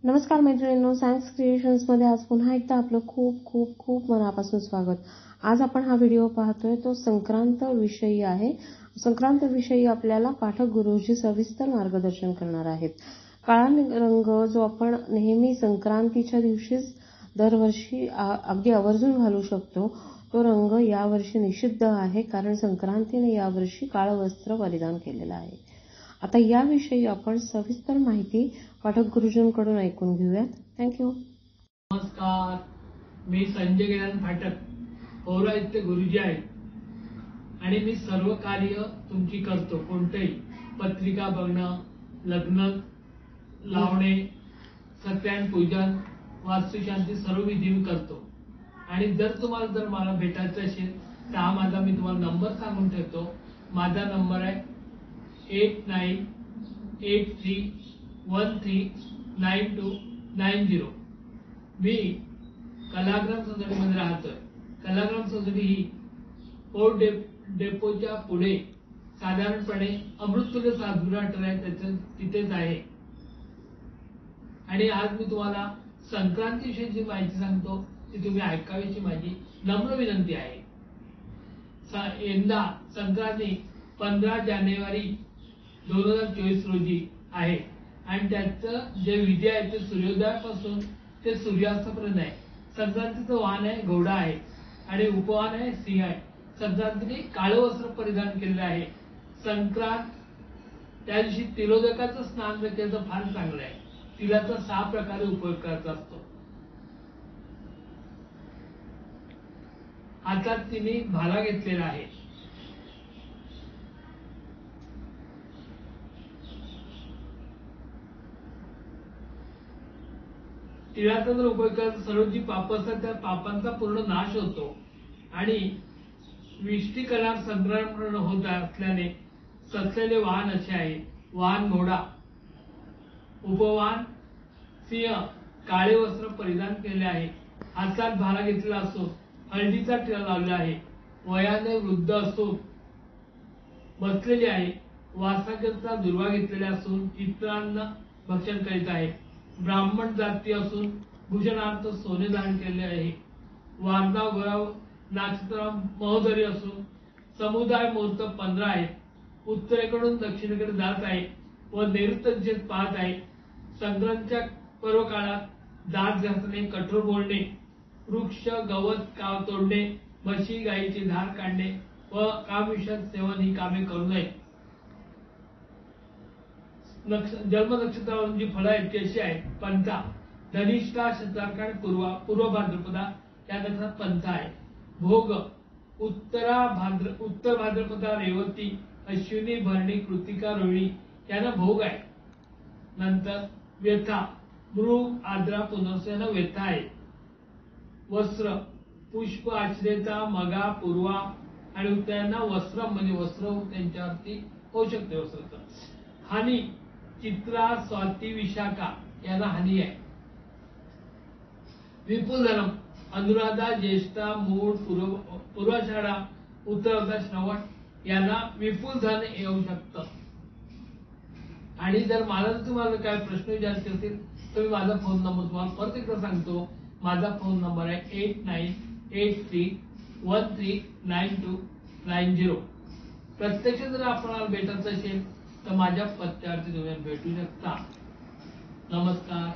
नमस्कार मैत्रिणींनो, सायन्स क्रिएशन्समध्ये आज पुन्हा एकदा आपलं खूप खूप खूप मनापासून स्वागत। आज आपण हा व्हिडिओ पाहतोय तो संक्रांत विषयी आहे। संक्रांत विषयी आपल्याला पाठक गुरुजी सविस्तर मार्गदर्शन करणार आहेत। काळा रंग जो आपण नेहमी संक्रांतीच्या दिवशीच दरवर्षी अगदी आवर्जून घालू शकतो, तो रंग यावर्षी निषिद्ध आहे, कारण संक्रांतीने यावर्षी काळं वस्त्र परिधान केलेलं आहे। आता याविषयी आपण सविस्तर माहिती पाठक गुरुजींकडून ऐकून घेऊयात। थँक्यू। नमस्कार, मी संजय गिरण फाटक, पौरा इथले गुरुजी आहे आणि मी सर्व कार्य तुमची करतो। कोणतेही पत्रिका बघणं, लग्न लावणे, सत्यनारायण पूजन, वास्तुशांती सर्व विधी मी करतो। आणि जर मला भेटायचं असेल तर हा माझा मी तुम्हाला नंबर सांगून ठेवतो। माझा नंबर आहे 8983139290। मी कलाग्राम सोसायटीमध्ये राहतोय। कलाग्राम सोसायटी ही पोर्ट डेपोच्या पुढे साधारणपणे अमृततुल्य सासगृह आहे, तिथेच आहे। आणि आज मी तुम्हाला संक्रांतीविषयी जी माहिती सांगतो ती तुम्ही ऐकावीची माझी नम्र विनंती आहे। यंदा संक्रांती 15 जानेवारी 2024 रोजी आहे आणि त्याचं जे विधी आहे ते सूर्योदयापासून ते सूर्यास्तापर्यंत आहे। संक्रांतीचं वाहन आहे घोडा आहे आणि उपवाहन आहे सिंह आहे। संक्रांतीने काळं वस्त्र परिधान केलेलं आहे। संक्रांत त्या दिवशी तिलोदकाचं स्नान केलं तर फार चांगलं आहे। तिलाचा 6 प्रकारे उपयोग करायचा असतो। हातात तिने भाला घेतलेला आहे। तिळाचा जर उपयोग करायचा, सर्व जी पाप असतात त्या पापांचा पूर्ण नाश होतो आणि विष्टीकरणात संक्रमण होत असल्याने सचलेले वाहन असे आहे। वाहन घोडा, उपवाहन सिंह, काळे वस्त्र परिधान केले आहे। हातात भाला घेतलेला असून हळदीचा टिळा लावलेला आहे। वयाने वृद्ध असून बसलेले आहे। वासाकरता दुर्वा घेतलेला असून इतरांना भक्षण करीत आहे। ब्राह्मण जाती असून भूषणार्थ सोने धारण केले आहे। वारणा गौरव नक्षत्र महोदरी असून समुदाय मुहूर्त 15 आहे। उत्तरेकडून दक्षिणेकडे जात आहे व नैऋत्य दिशेत पाहत आहे। संक्रांतीच्या पर्व काळात दात घासणे, कठोर बोलणे, वृक्ष गवत तोडणे, म्हशी गायीची धार काढणे व कामविषयक सेवन ही कामे करू नये। जन्म नक्षत्रावरून जी फळं आहेत ती अशी आहेत। पंथा, धनिष्ठा, शतार्कण, पूर्व भाद्रपदा या नक्षत्रात पंथा आहे। भोग, उत्तर भाद्रपदा, रेवती, अश्विनी, भरणी, कृतिका, रोहिणी यांना भोग आहे। नंतर व्यथा, मृग, आद्रा, पुनर्वसु यांना व्यथा आहे। वस्त्र, पुष्प, आश्रयता, मगा, पूर्वा आणि उत्तरांना वस्त्र म्हणजे वस्त्र त्यांच्यावरती होऊ शकते वस्त्राचं। हानी, चित्रा, स्वाती, विशाखा यांना हानी आहे। विपुल धनम, अनुराधा, ज्येष्ठा, मूळ, पूर्वाषाढा, उत्तरार्ध, श्रवण यांना विपुल धन येऊ शकतं। आणि जर तुम्हाला काय प्रश्न विचारायचे असतील तर मी माझा फोन नंबर तुम्हाला परत एकदा सांगतो। माझा फोन नंबर आहे 8983139290। प्रत्यक्ष जर आपल्याला भेटायचं असेल तर माझ्या पत्त्यावरती तुम्ही भेटू शकता। नमस्कार।